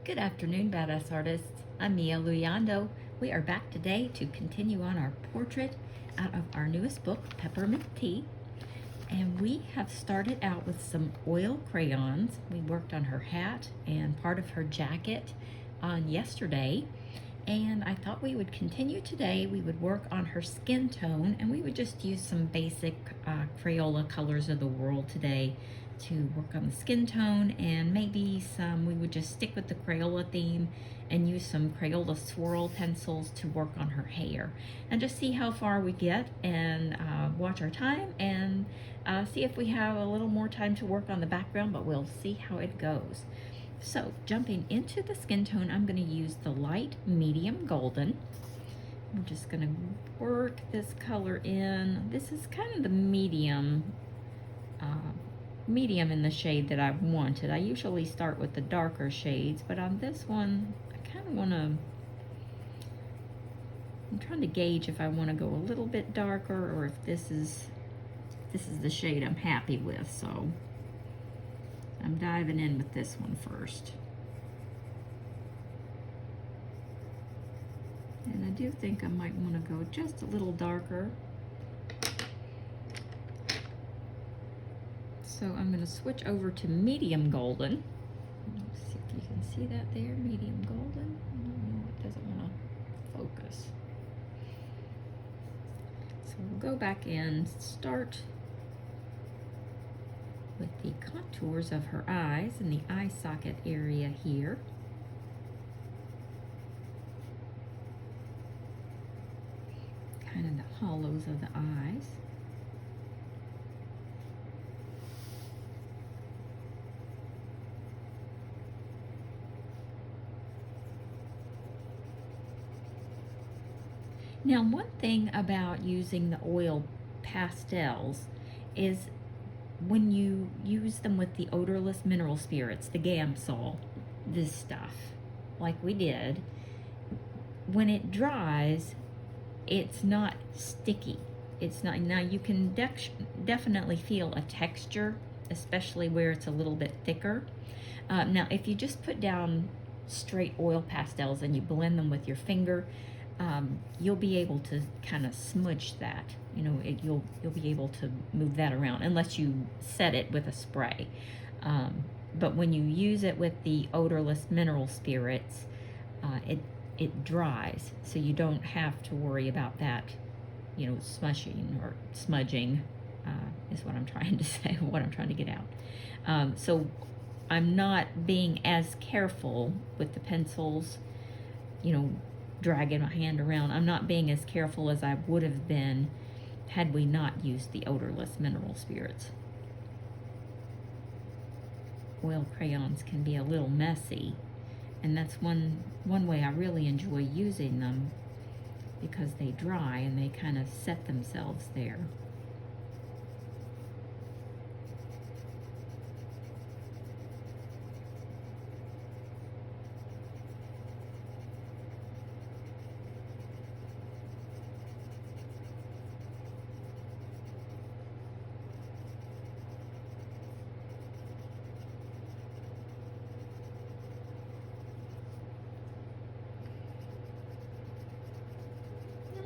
Good afternoon, badass artists. I'm Mia Luyando. We are back today to continue on our portrait out of our newest book, Peppermint Tea. And we have started out with some oil crayons. We worked on her hat and part of her jacket on yesterday. And I thought we would continue today. We would work on her skin tone, and we would just use some basic Crayola colors of the world today to work on the skin tone, and maybe we would just stick with the Crayola theme and use some Crayola swirl pencils to work on her hair, and just see how far we get, and watch our time, and see if we have a little more time to work on the background, but we'll see how it goes. So jumping into the skin tone, I'm going to use the light medium golden. I'm just going to work this color in. This is kind of the medium in the shade that I wanted. I usually start with the darker shades, but on this one, I kind of want to, I'm trying to gauge if I want to go a little bit darker or if this is the shade I'm happy with. So I'm diving in with this one first. And I do think I might want to go just a little darker. So I'm going to switch over to medium golden. Let's see if you can see that there, medium golden. No, it doesn't want to focus. So we'll go back in, start with the contours of her eyes and the eye socket area here. Kind of the hollows of the eyes. Now, one thing about using the oil pastels is when you use them with the odorless mineral spirits, the Gamsol, this stuff, like we did, when it dries, it's not sticky. It's not. Now you can definitely feel a texture, especially where it's a little bit thicker. Now, if you just put down straight oil pastels and you blend them with your finger, you'll be able to kind of smudge that. You know, you'll be able to move that around unless you set it with a spray. But when you use it with the odorless mineral spirits, it dries, so you don't have to worry about that. You know, smushing or smudging is what I'm trying to say. What I'm trying to get out. So I'm not being as careful with the pencils. You know, dragging my hand around. I'm not being as careful as I would have been had we not used the odorless mineral spirits. Oil crayons can be a little messy, and that's one way I really enjoy using them, because they dry and they kind of set themselves there.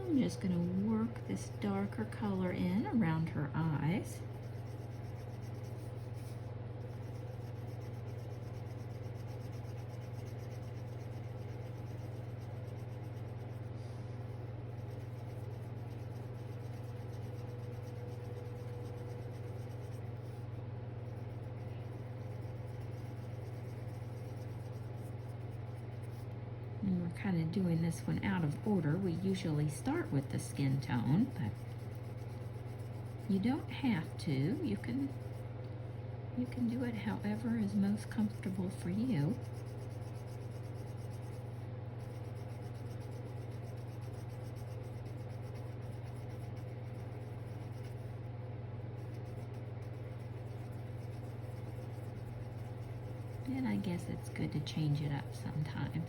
I'm just going to work this darker color in around her eyes. And we're kind of doing this one out of order. We usually start with the skin tone, but you don't have to. You can do it however is most comfortable for you. And I guess it's good to change it up sometimes.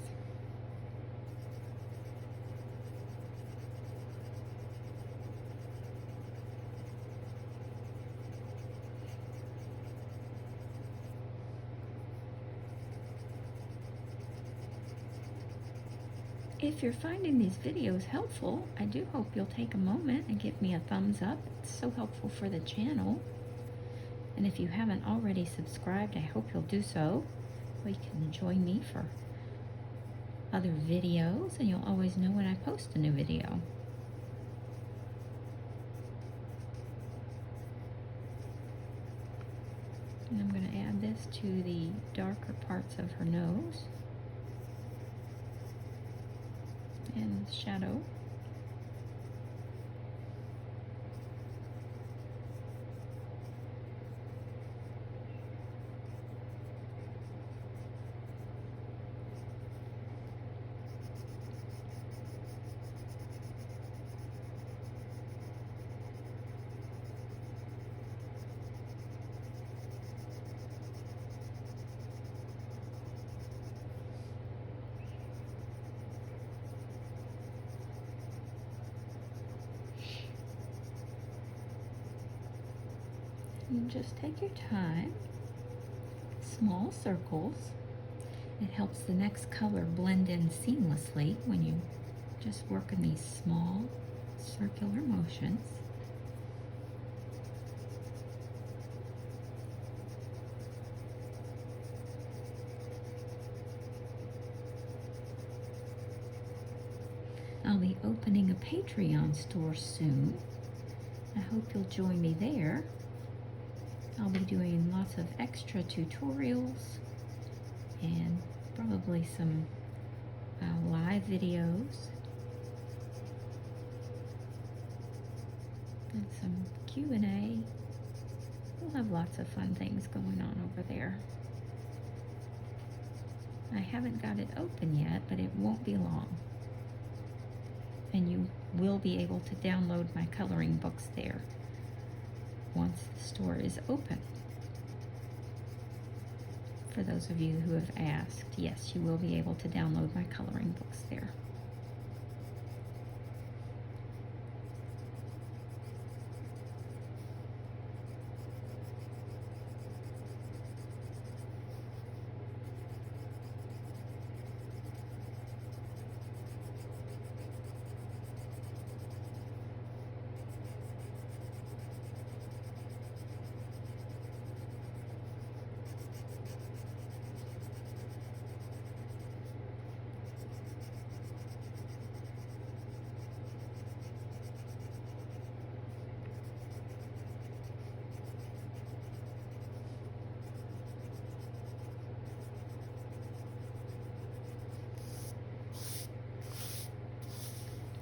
If you're finding these videos helpful, I do hope you'll take a moment and give me a thumbs up. It's so helpful for the channel. And if you haven't already subscribed, I hope you'll do so. You can join me for other videos, and you'll always know when I post a new video. And I'm going to add this to the darker parts of her nose and shadow. You just take your time, small circles. It helps the next color blend in seamlessly when you just work in these small circular motions. I'll be opening a Patreon store soon. I hope you'll join me there. I'll be doing lots of extra tutorials and probably some live videos and some Q&A. We'll have lots of fun things going on over there. I haven't got it open yet, but it won't be long. And you will be able to download my coloring books there once the store is open. For those of you who have asked, yes, you will be able to download my coloring books there.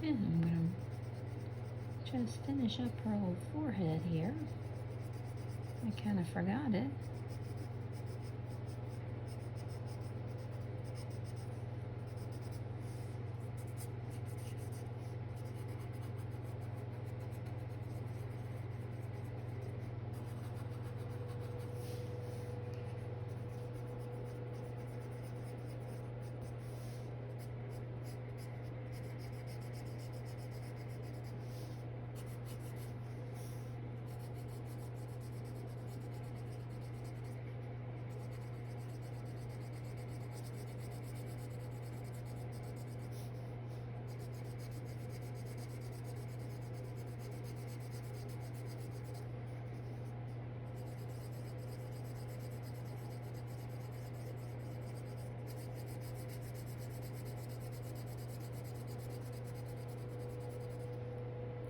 And I'm going to just finish up her little forehead here. I kind of forgot it.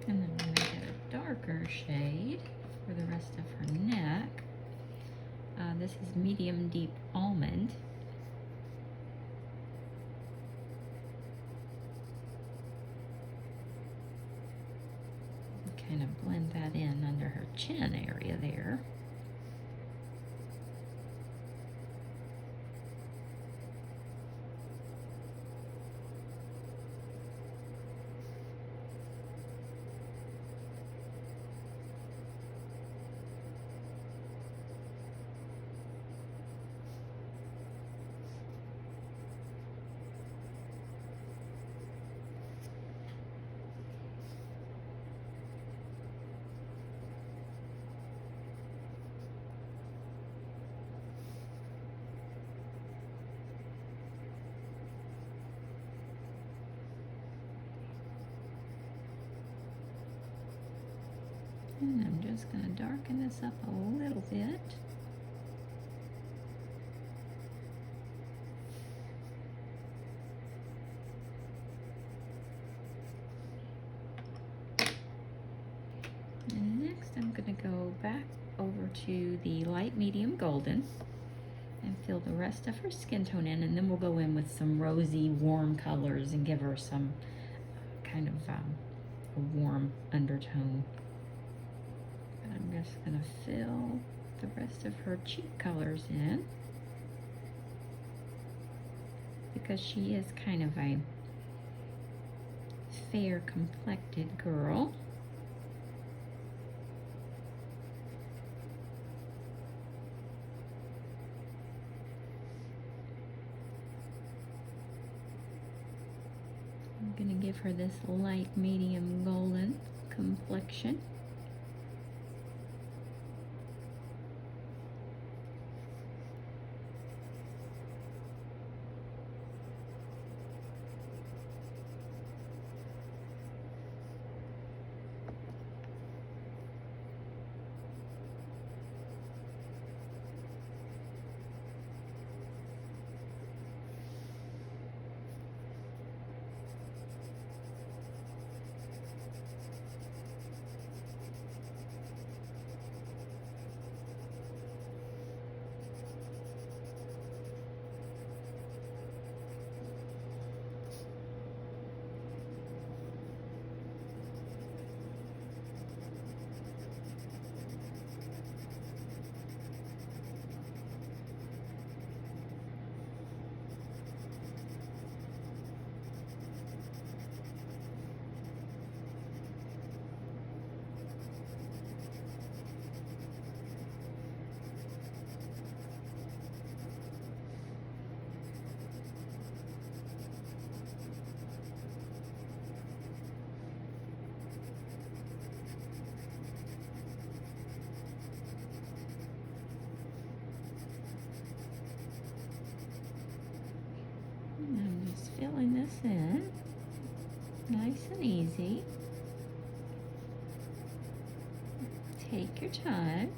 And then I'm going to get a darker shade for the rest of her neck. This is medium deep almond. Kind of blend that in under her chin area there. just going to darken this up a little bit. And next I'm going to go back over to the light medium golden and fill the rest of her skin tone in, and then we'll go in with some rosy warm colors and give her some kind of a warm undertone. But I'm just going to fill the rest of her cheek colors in because she is kind of a fair complected girl. I'm going to give her this light medium golden complexion. I'm just filling this in nice and easy. Take your time.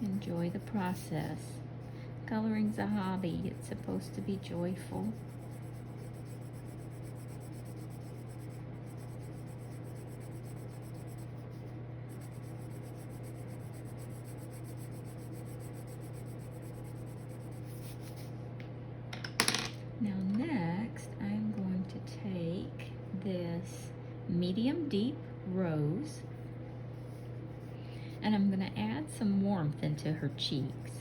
Enjoy the process. Coloring's a hobby. It's supposed to be joyful. Now next, I'm going to take this medium deep rose and I'm going to add some warmth into her cheeks.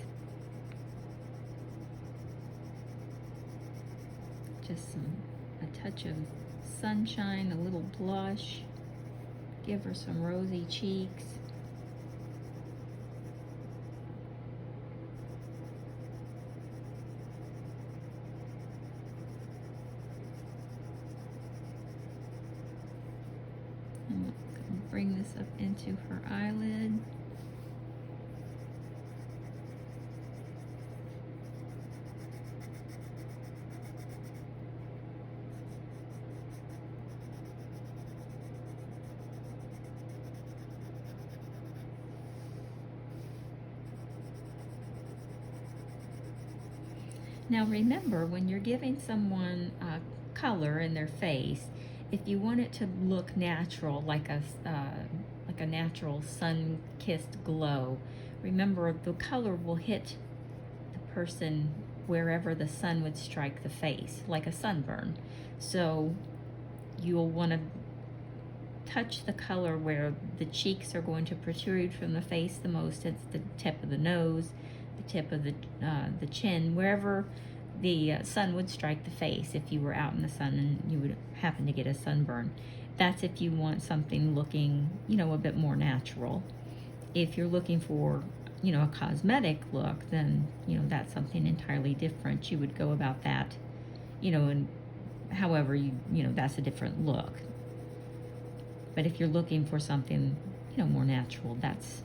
Just a touch of sunshine, a little blush, give her some rosy cheeks. And bring this up into her eyelid. Now remember, when you're giving someone color in their face, if you want it to look natural, like a natural sun-kissed glow, remember the color will hit the person wherever the sun would strike the face, like a sunburn. So you'll want to touch the color where the cheeks are going to protrude from the face the most. It's the tip of the nose, the tip of the chin, wherever the sun would strike the face if you were out in the sun and you would happen to get a sunburn. That's if you want something looking, you know, a bit more natural. If you're looking for, you know, a cosmetic look, then, you know, that's something entirely different. You would go about that, you know, and however you know, that's a different look. But if you're looking for something, you know, more natural, that's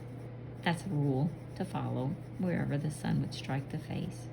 a rule to follow wherever the sun would strike the face.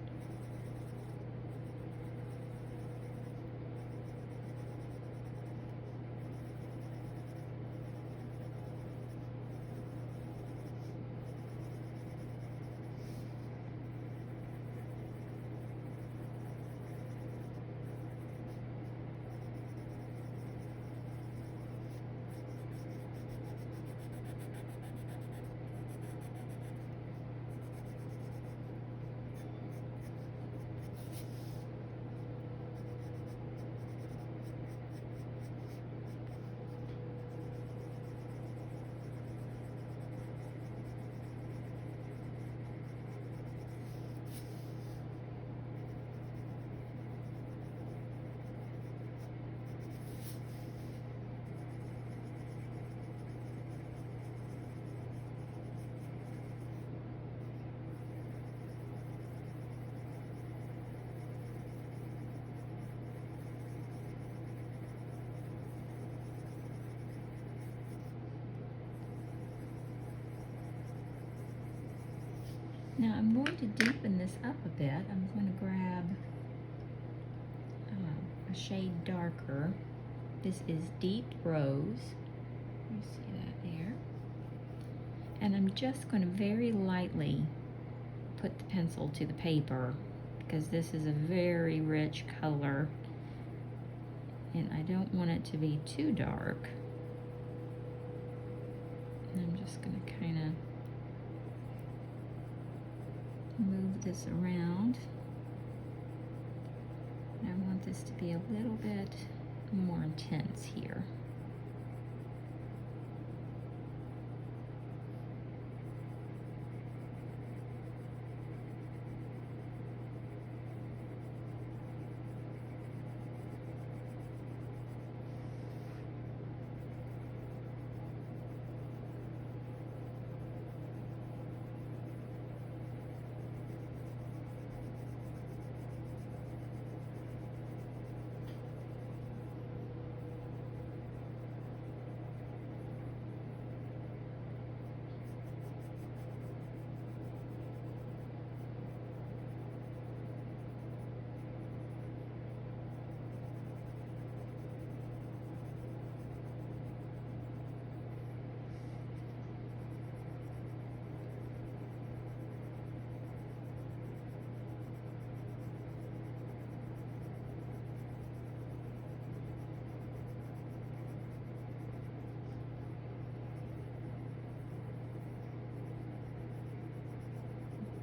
Now I'm going to deepen this up a bit. I'm going to grab a shade darker. This is Deep Rose. You see that there? And I'm just going to very lightly put the pencil to the paper because this is a very rich color and I don't want it to be too dark. And I'm just going to kind of move this around. And I want this to be a little bit more intense here.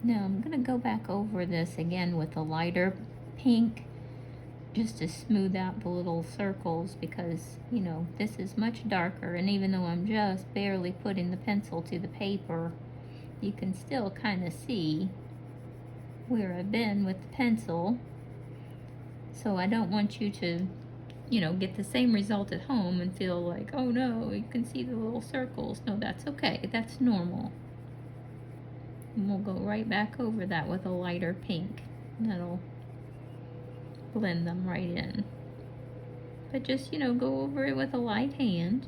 Now I'm going to go back over this again with a lighter pink just to smooth out the little circles because, you know, this is much darker, and even though I'm just barely putting the pencil to the paper, you can still kind of see where I've been with the pencil. So I don't want you to, you know, get the same result at home and feel like, oh no, you can see the little circles. No, that's okay. That's normal. And we'll go right back over that with a lighter pink. That'll blend them right in. But just, you know, go over it with a light hand,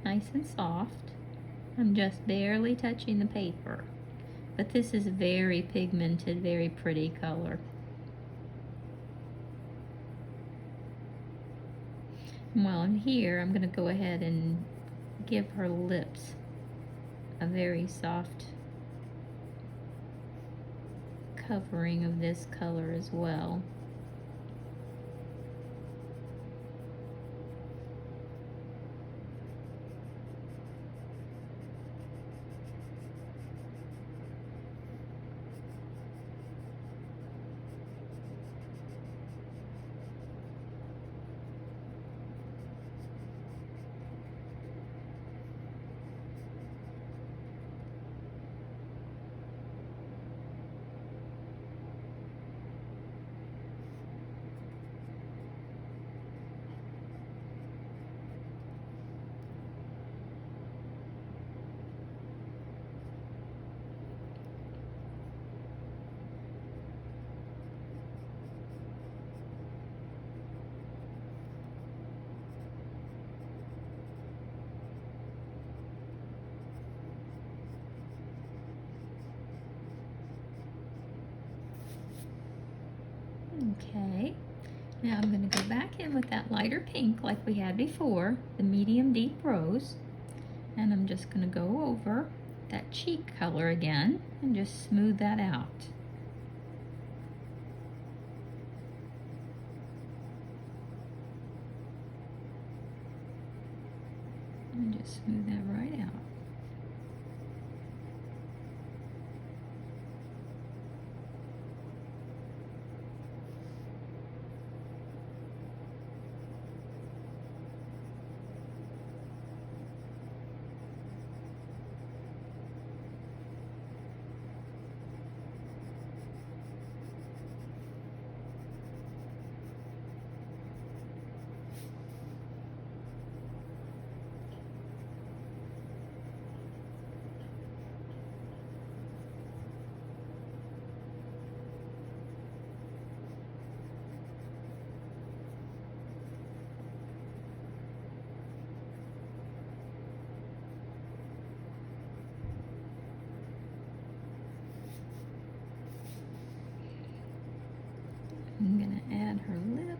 nice and soft. I'm just barely touching the paper. But this is a very pigmented, very pretty color. And while I'm here, I'm going to go ahead and give her lips a very soft covering of this color as well. Okay, now I'm going to go back in with that lighter pink like we had before, the medium deep rose, and I'm just going to go over that cheek color again and just smooth that out. And just smooth that right out. add her lip.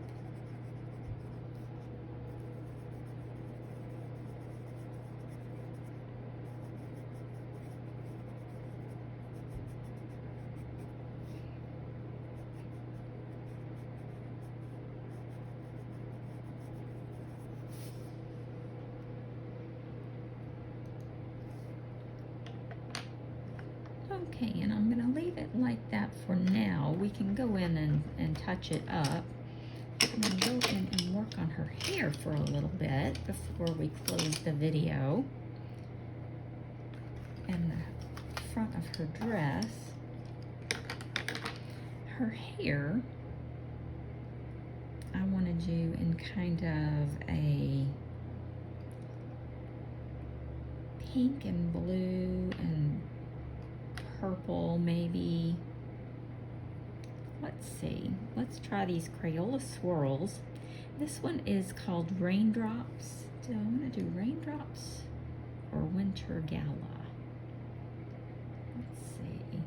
Okay, and I'm going to leave it like that for now. We can go in and touch it up. I'm going to go in and work on her hair for a little bit before we close the video. And the front of her dress. Her hair, I want to do in kind of a pink and blue and purple, maybe. Let's see. Let's try these Crayola Swirls. This one is called Raindrops. Do I want to do Raindrops or Winter Gala? Let's see.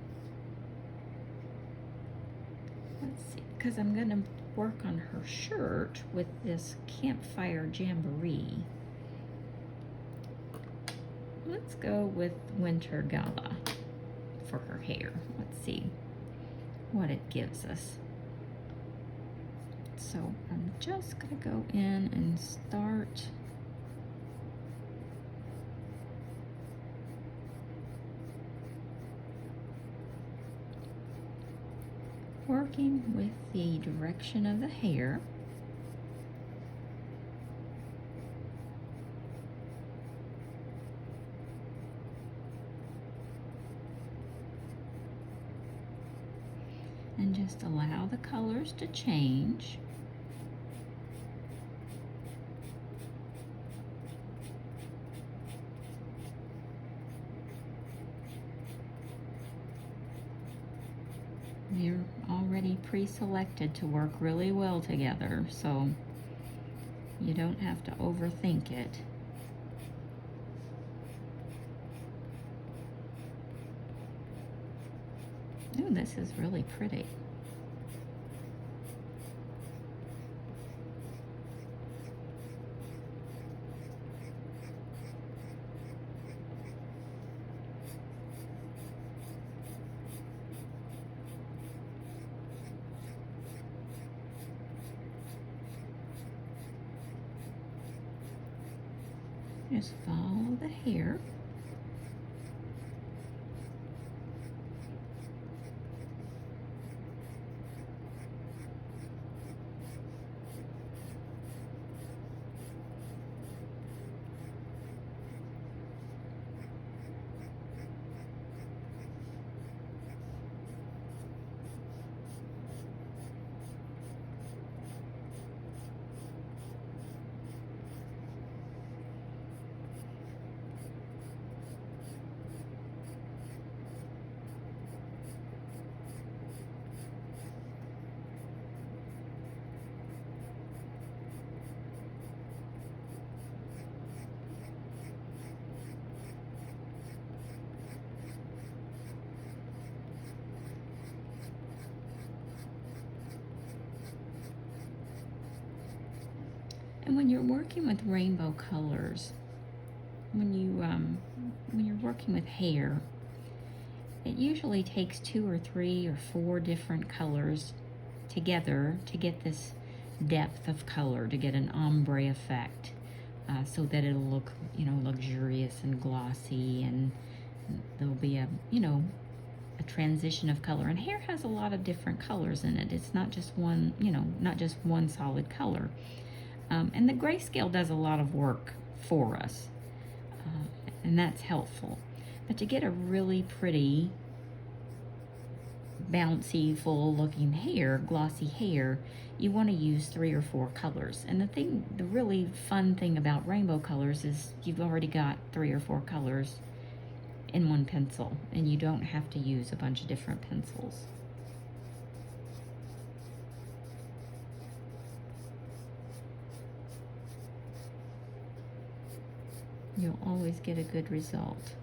Let's see, because I'm going to work on her shirt with this Campfire Jamboree. Let's go with Winter Gala for her hair. Let's see what it gives us. So I'm just going to go in and start working with the direction of the hair. And just allow the colors to change. You're already pre-selected to work really well together, so you don't have to overthink it. Ooh, this is really pretty. Just follow the hair. And when you're working with rainbow colors, when you're working with hair, it usually takes 2 or 3 or 4 different colors together to get this depth of color, to get an ombre effect, so that it'll look, luxurious and glossy, and there'll be a transition of color. And hair has a lot of different colors in it. It's not just one, not just one solid color. And the grayscale does a lot of work for us, and that's helpful. But to get a really pretty, bouncy, full-looking hair, glossy hair, you want to use 3 or 4 colors. And the really fun thing about rainbow colors is you've already got 3 or 4 colors in one pencil, and you don't have to use a bunch of different pencils. You'll always get a good result.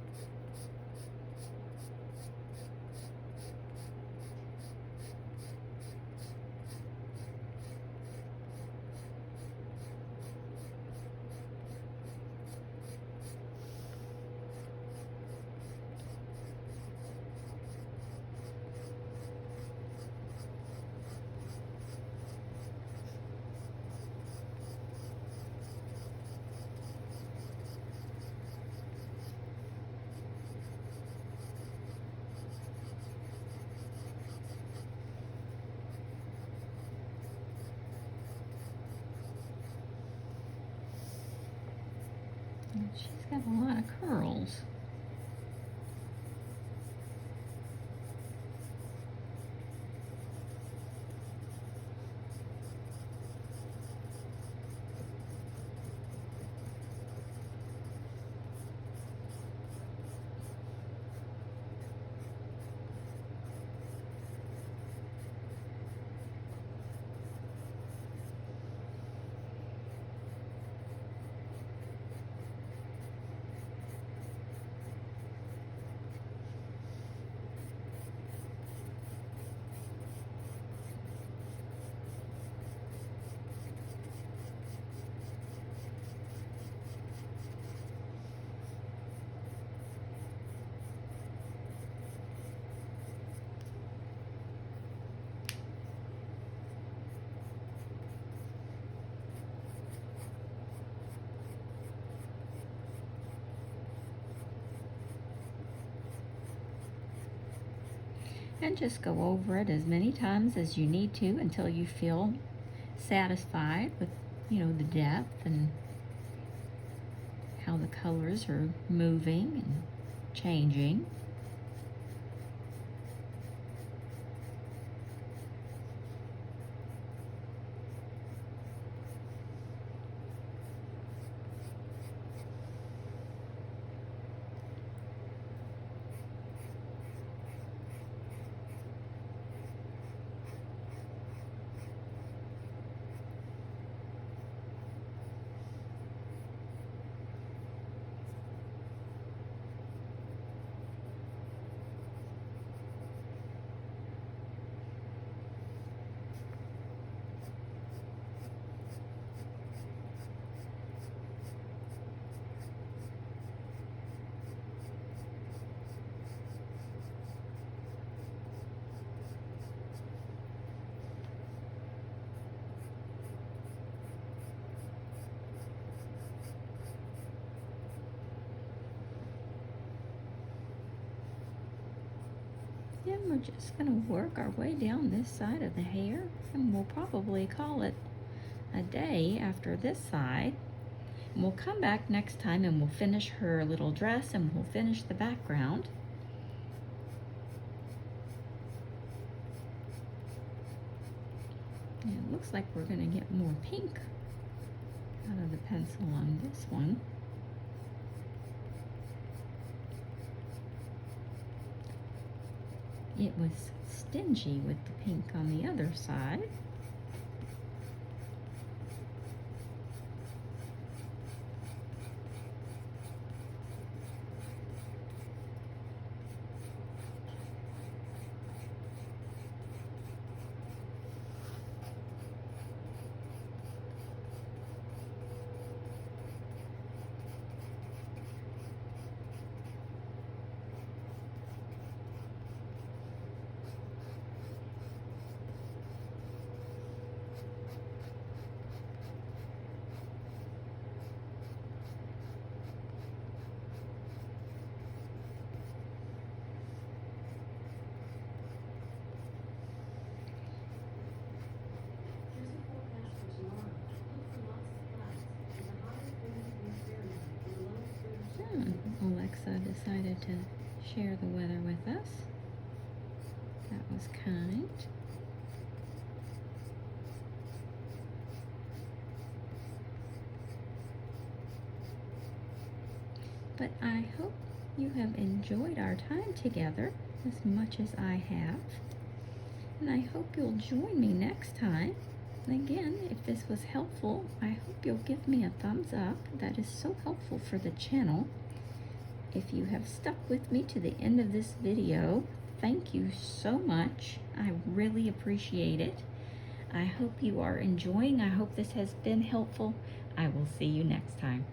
Have a lot of curls. And just go over it as many times as you need to until you feel satisfied with, the depth and how the colors are moving and changing. Then we're just going to work our way down this side of the hair, and we'll probably call it a day after this side. And we'll come back next time and we'll finish her little dress and we'll finish the background. And it looks like we're going to get more pink out of the pencil on this one. It was stingy with the pink on the other side. Alexa decided to share the weather with us. That was kind. But I hope you have enjoyed our time together as much as I have. And I hope you'll join me next time. And again, if this was helpful, I hope you'll give me a thumbs up. That is so helpful for the channel. If you have stuck with me to the end of this video, thank you so much. I really appreciate it. I hope you are enjoying. I hope this has been helpful. I will see you next time.